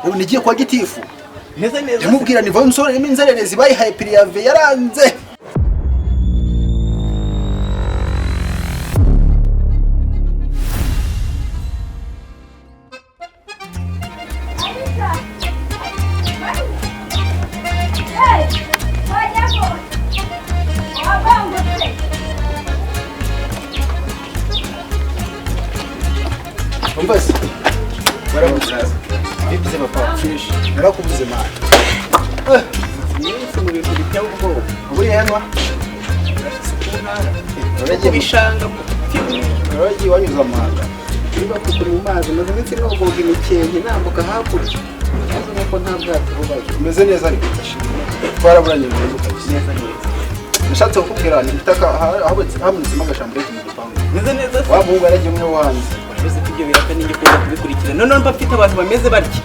Ubu nigiye kwa gitifu ndamubwira ni vayo umusore rimo inzererezi bayihaye piriave yaranze. Mbasi baramuzaza bibize papa fish narakubuze mara ni bintu bityaho ubwo buri yanwa urege bishanga urege wanyuza amanga niba kukuri mu mazi maze ndetse no koga imikenke nambuka hakurya maze nuko nta bwato bubaye umeze neza ariko twaraburanye neza nishatse kukubwira ni bitaka habonetse magashambure mu gipangu meze neza wabuga araje umwe wanze bise tujye biraka ninge ko kubikurikira none mbafite abantu bameze barki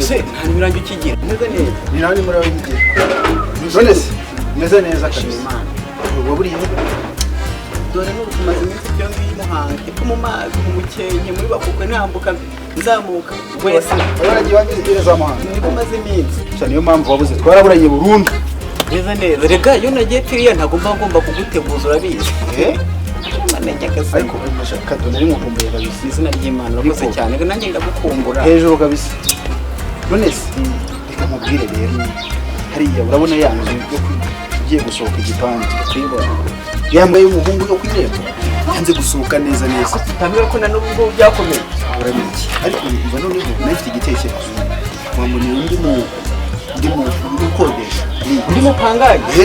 se nta mirango kigira meze neza ni nani muri abigira none se meze neza kabisa waburi dore no kumaze iminsi byo ngimuhanga ko mu mazi mu mukenke muri bakukwe ntambuka nzamuka wese abaragiye bagireza amahanga niko maze iminsi cyane niyo mpamvu wabuze twaraburanye burundu meze neza rega yo nagiye tiriya ntagomba kuguteguza urabizi ariko umashaka done ari mukumbuye kabisa izina ry'Imana urakoze cyane nanjye ndagukumbura hejuru kabisa none se reka mubwire rero hariya urabona yanzu yo ugiye gusohoka igipangu twibona yambaye umuhungu yo kwiremba yanze gusohoka neza tambira ko nanubwo byakomeye urabizi ariko niba none nafite igitekerezo mwamuni ndi mu ukodesha ndi mu pangaje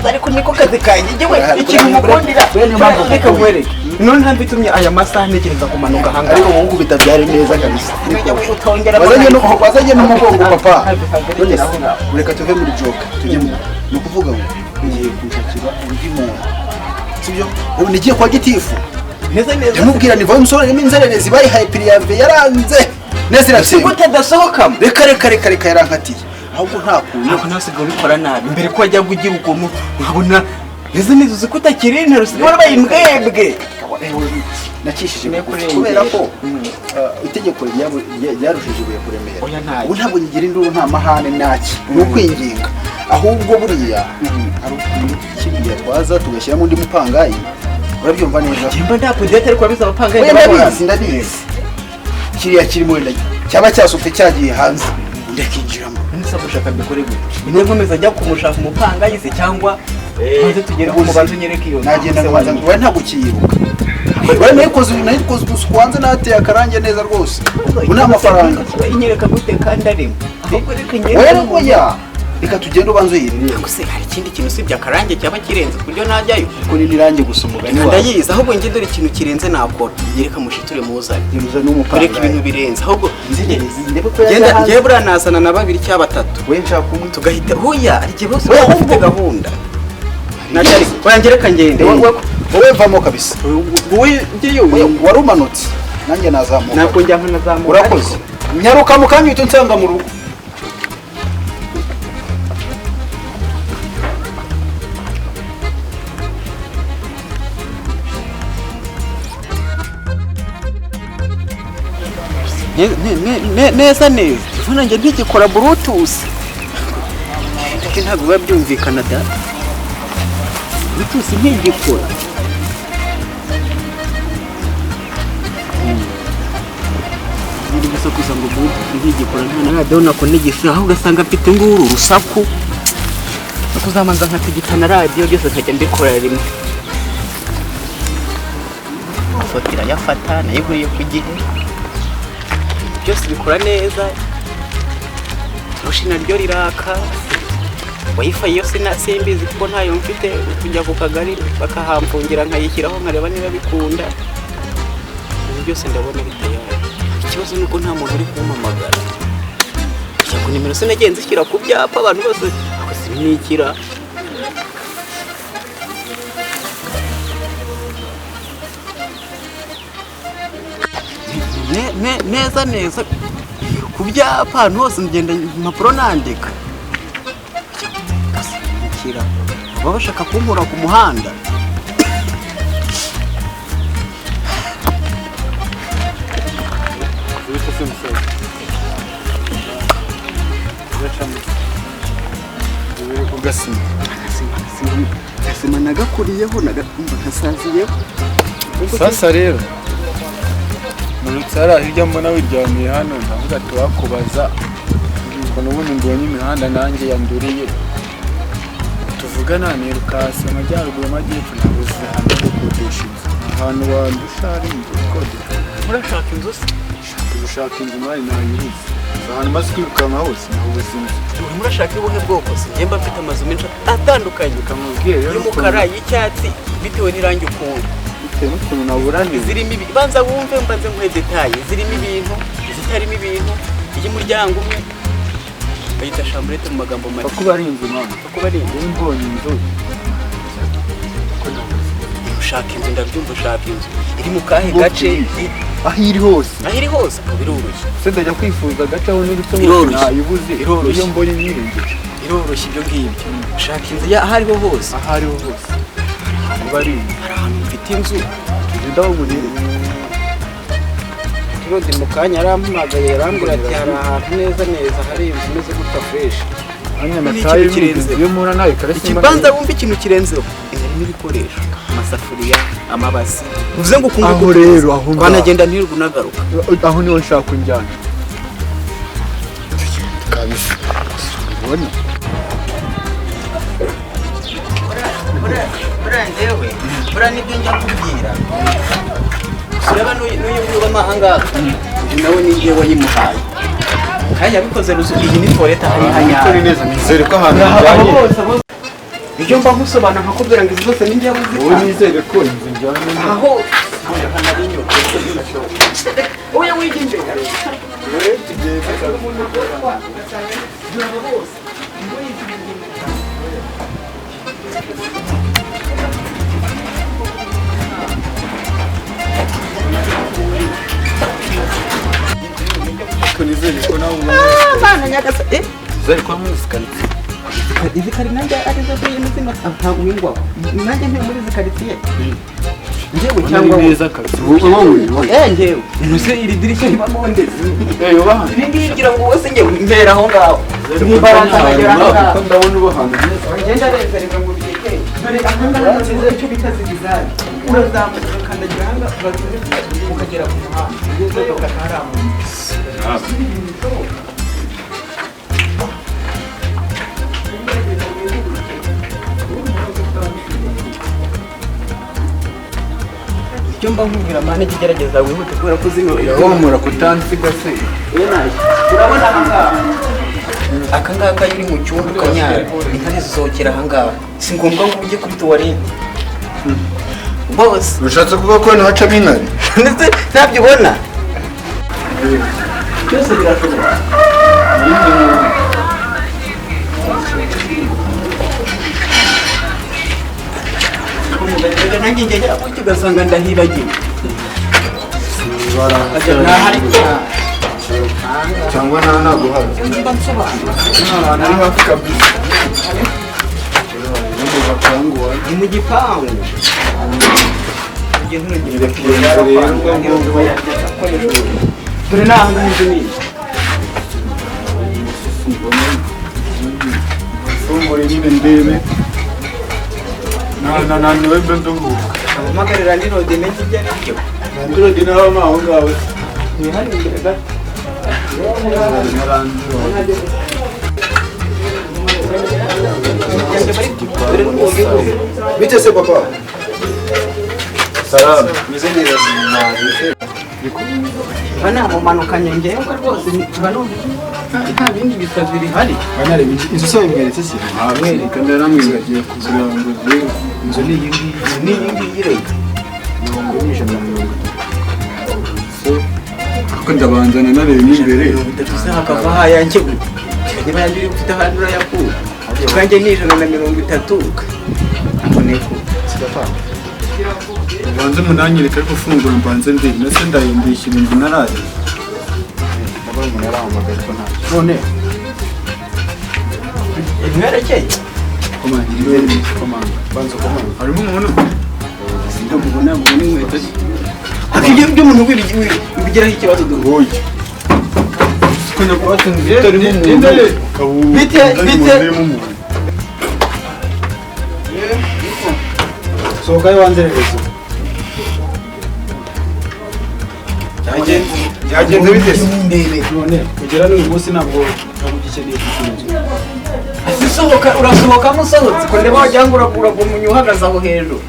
ariko niko kazi kanjye jewe ikintu mukondira reka mwereke none ntambitumye aya masaha ntekereza kumanuka hanga ariko ubu bitabyare neza kabisa bazanye no mugongo papa none ureka tuve muri joke tujye no kuvuga ngo ngiye kunshakira undi muntu sibyo ubu nigiye kwa gitifu neza ndamubwira ni vayo umusore rimo inzererezi bayihaye piriave yaranze neza iratse gute dasohoka reka yarankatiye ahubwo nta kuntu nako nasigaye ubikora nabi mbere ko wajya kugira ukuntu nkabona neza uzi ko utakiri intero sibora bayimbwebwe nakishije kubera ko itegeko ryarushije ibuye kuremera ubu ntabwo nyigira induru nta mahane naki ni ukwinginga ahubwo buriya hari ukuntu kiriya twaza tugashyiramo undi mupangayi urabyumva neza jimba ndapudete ariko abiza abapangayi ndabizi kiriya kirimo wenda cyaba cyasufite cyagiye hanze ndakinjiramo nisa gushaka mbikore gute ine nkomeza ajya kumushaka umupangayi se cyangwa maze tugere ku mubanzo nyereka iyo nagenda nkabanza ngo nta gukiyibuka wewe nayikoze guswanze nateye akarange neza rwose una amafaranga inyereka gute kandi arimo ahubwo reka nyereka reka tugende ubanzo yirire se hari ikindi kintu usibye akarange cyaba kirenze kuryo najyayo kuko ni nirange gusa umugani wawe ndayiza ahubwo nge dore ikintu kirenze nakora yereka mushiture muzane yeruza n'umupanga reka ibintu birenze ahubwo ndebe ko yagenda ngiye buranazana na babiri cya batatu we nshaka kumwe tugahita huya arike bose bafite gahunda najari oyangereka ngende wowe vamo kabisa wowe ngiye warumanutse nanjye nazamuka nako njya nkana nazamuka urakoze nyaruka mukanya uhita nsanga mu rugo neza ivuna njye ntigikora bluetooth ntabwo biba byumvikana da bluetooth ntigikora ndi gusa kuza ngo bluetooth ntigikora nta radio nako nigisa aho ugasanga mfite nguru urusaku akuzamanza nkatigitana radio byose nkajya mbikora rimwe fotira yafata nayiguriye ku gihe byose bikora neza rushina ryo riraka wifi yose nasimbizi kuko ntayo mfite kujya ku kagari bakahamfungira nkayishyiraho nkareba niba bikunda byose ndabona bitayari ikibazo nuko nta muntu uri kumpamagara cyangwa nimero se nagenze ishyira ku byapa abantu bose akasimnikira neza ku byapa ahantu hose ngenda impapuro nandika baba bashaka kunkura ku muhanda se musaza ugasima nagakuriyeho nagasaziyeho sasa rero Murutsara hirya mbona wiryamiye hano ndavuga tuwakubaza ngo nubundi mbonye imihanda nanjye yanduriye tuvugana ni Rukasi amajyaruguru amajyepfo nabuze hano gukodesha inzu ahantu wandusha ari inzu ikodesha murashaka inzu se ushaka inzu nawe nayibuze ahantu maze kwirukanka hose nabuze inzu murashaka ubuhe bwoko se njye mba mfite amazu menshi atandukanye kamubwiye rero y'umukara y'icyatsi bitewe n'irangi ukunda n'ukuntu naburane zirimo ibi banza wumve mbanze nkwe detaye zirimo ibintu zitarimo ibintu y'umuryango umwe bayita chambrette mu magambo make kuba ari inzu mama kuba ari inzu mbonye inzu ushaka inzu ndabyumva ushaka inzu iri mu kahe gace aho iri hose biroroshye se ndajya kwifuza gace aho n'urutse nayibuze iyo mbonye nyirengeje biroroshye ibyo ngibyo ushaka inzu aho ariho hose hari ahantu mfite inzu ndababonye Claude mu kanya arampamagaye yarambwira ati hari ahantu neza hari inzu imeze gutya fresh hanya nataye kirenze iyo mura nawe karasi ikibanza wumva ikintu kirenzeho irimo ibikoresho amasafuriya amabasi uvuze ngo kunguka aho rero aho banagenda ntirwo nagaruka aho niho nshaka kunjyana kabisa ubona Burandewe nibyo njya kubwira ureba n'uyu w'amahanga nawe ni njye wayimuhaye kandi yabikoze iyi ni foreta ari neza nizere ko ahantu njyanye ibyo mba nkusobanura nkakubwira ngo izi zose ni njye uzikora wowe nizere ko inzu njyanye aho hano inyuma oya wige imbere nizere ko nawe bana nyagasa nizere ko mwizikanitse izi kari nanjye ari zo z'imizima nta wingwa nanjye nti muri izi karitsiye njyewe cyangwa neza kabisa wowe njyewe ntuse iri dirishya ribamo ndetse ubahanze ibi ngibi ngira ngo wose njyewe mbera aho ngaho niba bakagera aho ngaho ndabona ubahanze ngenda rezereza ngo byekeye dore ahangaha nziza icyo bita zigizari urazamuka ukandagira ahangaha ukagera ku muhanda ugeze ukataramuka icyo mba nkubwira mane kigerageza wihute kubera ko zino wamura kutansiga se urabona aka ngaka iri mu cyumba ukanyara intare zisohokera aha ngaha si ngombwa ngo ujye kuri tuwarete bose ushatse kuvuga ko hacamo intare ndetse ntabyo ubona byose birashoboka nanjye ngegera gutyo ugasanga ndahibagiwe cyangwa naguhaza mba nsobanura ari hafi kabisa ni mu gipangu dore naho inzu nini fungure nyine ndebe naniwe mbe ndunguka amagarira ndi rode menshi ibyo ari byo ndirodi naho aho ngaho ni hano imbere gato bite se papa salamu meze neza bana mumanukanye ngewe rwose banumva nta bindi bisazi bihari banare inzu se imweretse se mwereka ndaramwibagiye kugira ngo inzu ni iyi ngiyi rero mirongo n'ijana na mirongo itatu kuko ndabanzana nareba n'imbere se hakava hayanjye niba yanjye uri ufite ahandi urayakura ubwanjye ni 130 aboneko ubanze munanyereka ariko ufungura mbanze ndebe nase ndayindishyira inzu narari ndabona umuntu arahamagaye ko ntacyo none mwerekeye komanda banza komanda harimo umuntu ndamubona ngo ni inkweto ze akijye by'umuntu wibigiraho ikibazo duhuye kujya kubatsinda utarimo umuntu bite sohoka yo wanzerereza byagenze bite se none kugera n'uyu munsi ntabwo ugikeneye kukinjira urasohoka musohotse ko ndeba wagira ngo uragura umunyu uhagaze aho hejuru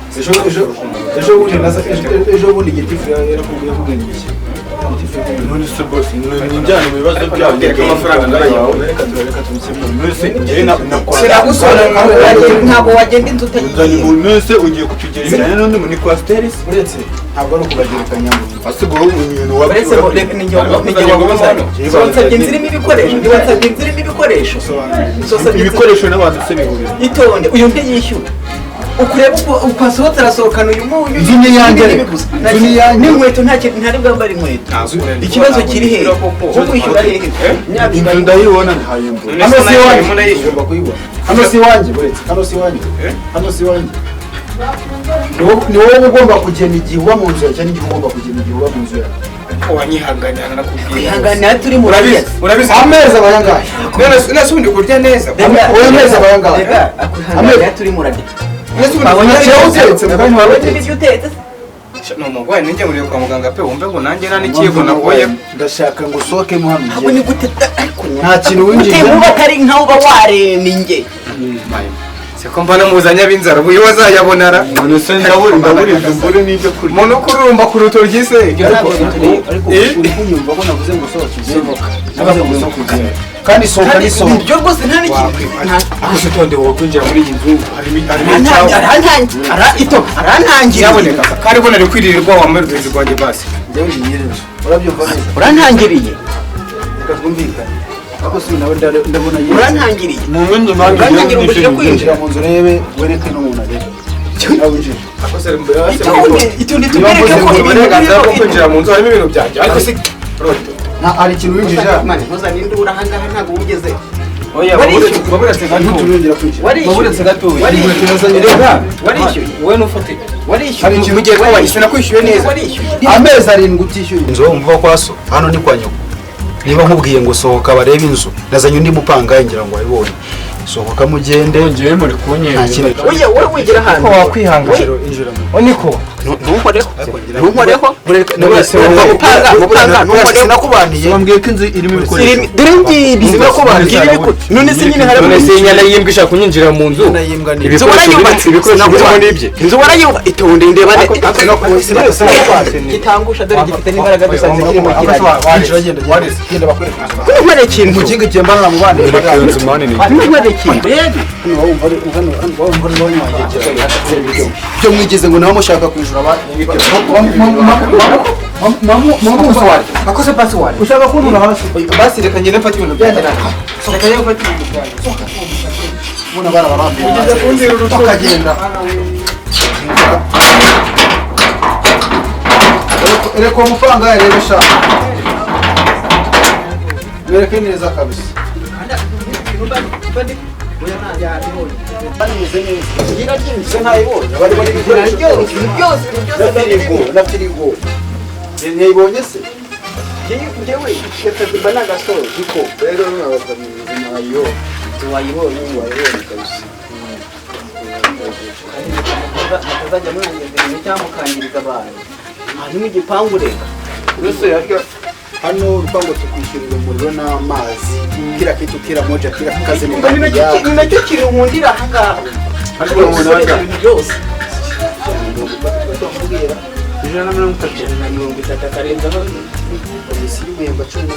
ejo bundi gitifu yarakubwiye kugangisha none se boss njyana mu bibazo byawe reka amafaranga ndayawe reka tubikemure mwese siragusora ntabwo wagenda inzu utagiye mwese ugiye kutugereranya n'undi muri kwasteri uretse ntabwo ari ukubagereranya asigaho umuntu uretse ngo reka ninjye wansabye nzirimo ibikoresho ibikoresho n'abantu se bihurira itonde uyu ntiyishyura ukureba uko asohotse arasohokana uyu munyu inzu ni yanjye n'inkweto ntari bwambare inkweto ikibazo kiri hehe cyo kwishyura hehe inzu ndayibona ntayimvura hano si iwanjye ni wowe ugomba kugena igihe uba mu nzu yawe cyangwa igihe ugomba kugena igihe uba mu nzu yawe wanyihanganira nakubwiye ihanganira turi mu urabizi amezi aba yangahe none undi kurya neza oya amezi aba yangahe ihanganira turi mu radika ni umurwayi ninjye muriye kwa muganga pe wumve ngo nanjye nta n'ikiyego nakoye ndashaka ngo usohokemo hano abo ni gute nta kintu winjiye uba atari nkaho uba waremye nge siko mbona muzanye ab'inzara ubu iyo bazayabonara none se ndaburiza mbure n'ibyo kurya umuntu kurumba ku rutoryi se ariko uri kunyumva ko navuze ngo usohoke kandi sohoka n'isohoka ibyo rwose nta n'ikintu gusa utonde wowe kwinjira muri iyi nzu harimo arantangira kandi ubona ari kwiririrwa wambaye urutoki rwanjye basi urabyumva neza urantangiriye reka twumvikane ariko si nawe ndabona urantangiriye urantangira ngo kwinjira mu nzu urebe wereke n'umuntu arebe nawe winjira itonde tubereke ko uburenganzira bwo kwinjira mu nzu harimo ibintu byanjye ariko si hari ikintu winjije ntuzane induru ahangaha ntabwo wugeze oya baburetse gatoya warishyuye wowe n'ufatika warishyuye mugiye kuba sinakwishyuye neza amezi arindwi utishyuye inzu wumva kwa so hano ni kwa nyoko niba nkubwiye ngo sohoka barebe inzu nazanye undi mupangayi ngira ngo wabibonye sohoka mugende ngiye muri kunyera oya wowe wigira hano wakwihangana oniko ntunkoreho sinakubaniye wambwiye ko inzu irimo ibikoresho dore ngibi none se nyine hari none se inyana yimbwa ishaka kunyinjira mu nzu inzu warayubatse itonde ndeba gitangusha dore gifite n'imbaraga dusanze kiri mu kirari genda bakwereka ntumare ikintu mu kinga cyembana na mubane inzu manini ntumare ikintu byo mwigeze ngo nawe mushaka kwijura akoze password ushaka kuntura hasi basi reka ngende mfate ibintu byanjye reka njye mfate ibintu byanjye ubona barabarambiye bakagenda reka uwo mufaranga yarebe shaka mwereke neza kabisa na firigo ntiyibonye se njyewe mba n'agasoro niko rero nabaza mu buzima wayibonye kabisa mutazajya mwangiza ibintu cyangwa mukangiriza abantu hanyuma igipangu reka mbese hano urupango tukwishyurira umuriro n'amazi kila kitu kila moja kila kazi ni nacyo kiri nkundira ahangaha ariko umuntu wajya byose 130 akarenzaho polisi y'umuhemba 12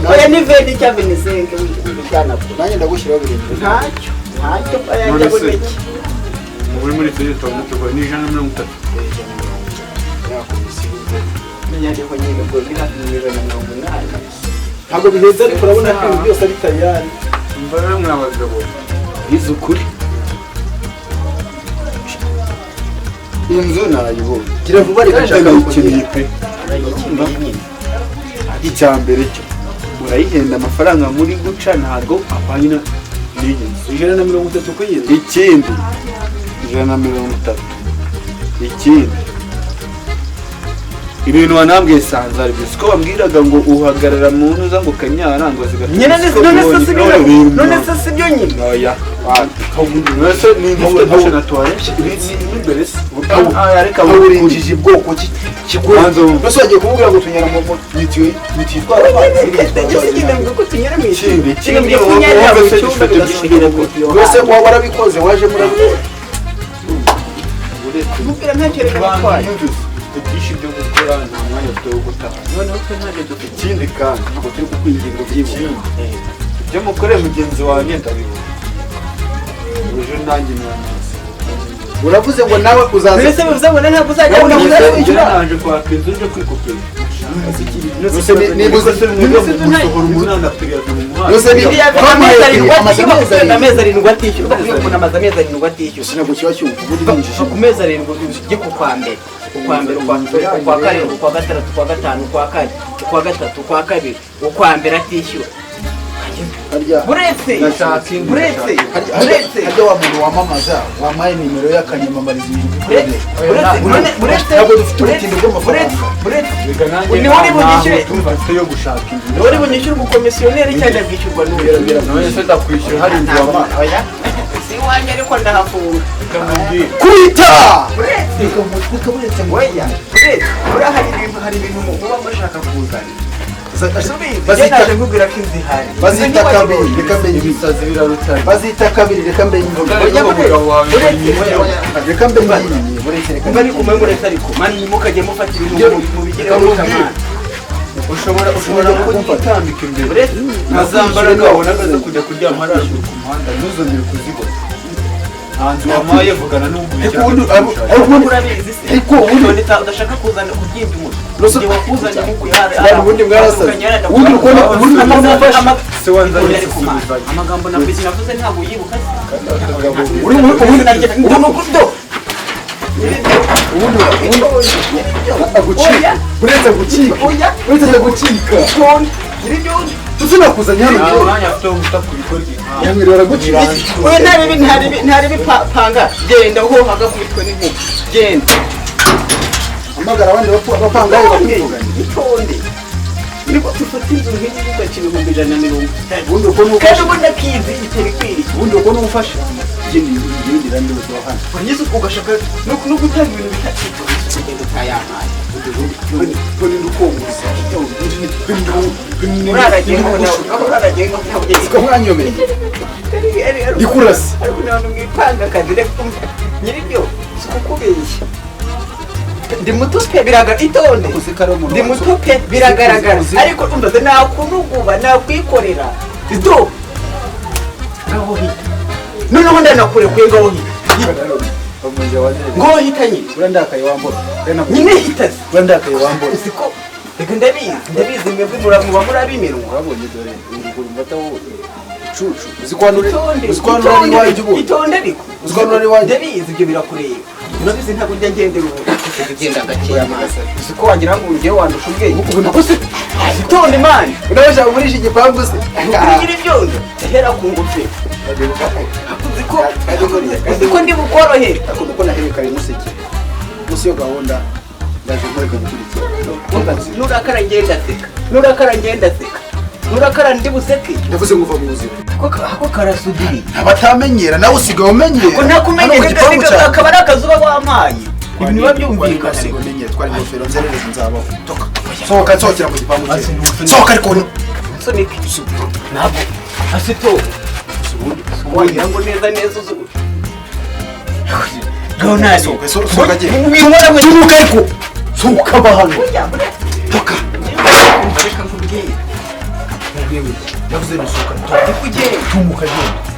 oya ni vedi cyangwa ni senke nanjye ndagushyiraho birindwi ntacyo ayajya boneke muri muri feri twamutuko ni 130 nyandiko nyine ngo ni hafi 180 ntabwo biheze ariko urabona ko ibintu byose ari tayari mbara mwabagabo izukuri inzu narayibonye gira vuba reka nshaka ikintu pe icyambere cyo urayihenda amafaranga muri guca ntabwo apanyina n'iyi nzu 130 kuyinzu ikindi 130. Ikindi ibintu wanambwiye sanzari gusa ko wambwiraga ngo uhagarara mu ntuza ngo kanyara ngo zigafite nyine none se si byo nyine oya nose ni ndifite na toilette imbere se areka urinjije bwoko kikuranzo nose wagiye kuvuga ngo tunyara mu nititwara amazi nose waba warabikoze waje murabikora mubwira ntakereka natwaye ibyinshi byo gukora nta mwanya ufite wo gutaha noneho twe ntabyo dufite ikindi kandi ntabwo turi kukwinginga byibura ibyo mukoreye mugenzi wanjye ndabibona ejo nanjye nanazi uravuze ngo nawe uzaza mbese bivuze ngo ntabwo uzajya wishyura naje kwaka inzu nje kwikopera amezi arindwi atishyurwa iyo umuntu amaze amezi arindwi atishyurwa ntabwo kiba cyumva ubundi binjije ku mezi arindwi ujye ku kwa mbere ukwa karindwi ukwa gatandatu ukwa gatanu ukwa kane ukwa gatatu ukwa kabiri ukwa mbere atishyura buretse harya wa muntu wamamaza wampaye nimero y'akanyamamariza ntabwo dufite ubutinde bw'amafaranga niho uri bunyishyure yo gushaka inzu niho uri bunyishyure umukomisiyoneri cyangwa bwishyurwa n'ubuyobozi none se ndakwishyura hari inzu wamaye si iwanjye ariko ndahafunga kwita buretse ngoya hari ibintu muba mushaka kuzana naje nkubwira ko inzu ihari bazita kabiri reka mbenye ibisazi birarutanye bazita kabiri reka mbenye reka mbenye bari kumwe muretse ariko mani mukajye mufata ibintu mu bigereho mukamana ushobora kutambika imbere ntazambara ngabona akaza kujya kuryama arashura ku muhanda ntuzongere kuzibona hanze wamaye vugana ariko ubundi udashaka kuzana kubyimba umuntu igihe wakuzanye ubundi mwarasaze se wanzanye amagambo navuze ntabwo uyibuka uretse gucika tuzinakuzanya hano umwanya afite wo guta ku bikorwa yamwirora gucika ntari bipanga genda ho hagakubitwe n'inkuba genda amagara abandi bapangaye bakuvugana itonde niko dufata inzu nk'iyi ugakina ibihumbi 150 ubundi uko n'ufasha kandi ubundi akizi itera ikwiriye ubundi uko n'ufasha gendera ndozo hano wanyuze ugashaka no gutanga ibintu bitacika kugenda utayampaye kuri ndukomeza uraragiye ngo mwanyomeye ndikurase ariko none mwipanga akazi reka nyiribyo sikukubeshya ndi mutupe biragaragara itonde ndi mutupe biragaragara ariko umbaze nakunuguba nakwikorera ito ngaho hita noneho ndanakurekuye ngaho hita ngaho hita nyine urandakaye wambona nyine hitaze urandakaye wambona siko reka ndabizi mwebwe muba murabimenwa urabonye dore uruguru mbata wowe cucu uzikwanura ari iwanjye ubu itonde ariko uzikwanura ari iwanjye ndabizi ibyo birakureba urabizi ntabwo njya ngendera ubu ugenda gakeya amazi siko wagira ngo ugiye wandusha ubwenge ubu nakose itonde mani urabashaka kugurisha igipangu se nukugira ibyondo hera ku ngofero uziko ndi bukorohere ariko nuko naherekanye museke musi yo gahunda ndaje mureka gukurikira nurakara ngenda seka nurakara ndi buseke ndavuze ngo uva mu buzima ako karasudiri abatamenyera nawe usigaye umenyera ko ntakumenyera akaba ari akazuba wampaye ibintu biba byumvikana twari ingofero nzerereza nzabaho sohoka nsohokera mu gipangu cye sohoka ariko nsunike ntabwo asito wagira ngo neza uzi Ronald sohoka jye tumuka ariko sohoka bahano toka reka nkubwiye ndavuze ngo sohoka tumuka genda